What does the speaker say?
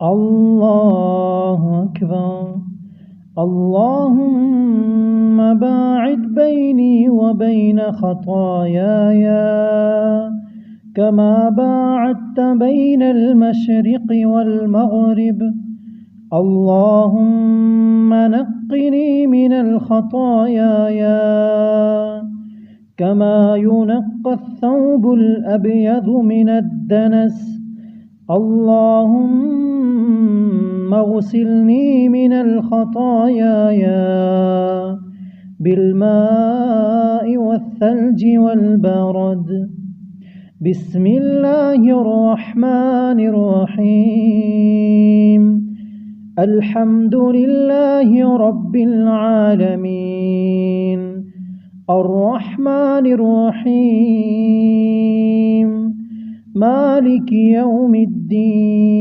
الله أكبر. اللهم باعد بيني وبين خطاياي كما باعدت بين المشرق والمغرب. اللهم نقني من الخطاياي كما ينقى الثوب الأبيض من الدنس. اللهم اغسلني من الخطاياي بالماء والثلج والبرد. بسم الله الرحمن الرحيم. الحمد لله رب العالمين الرحمن الرحيم مالك يوم الدين.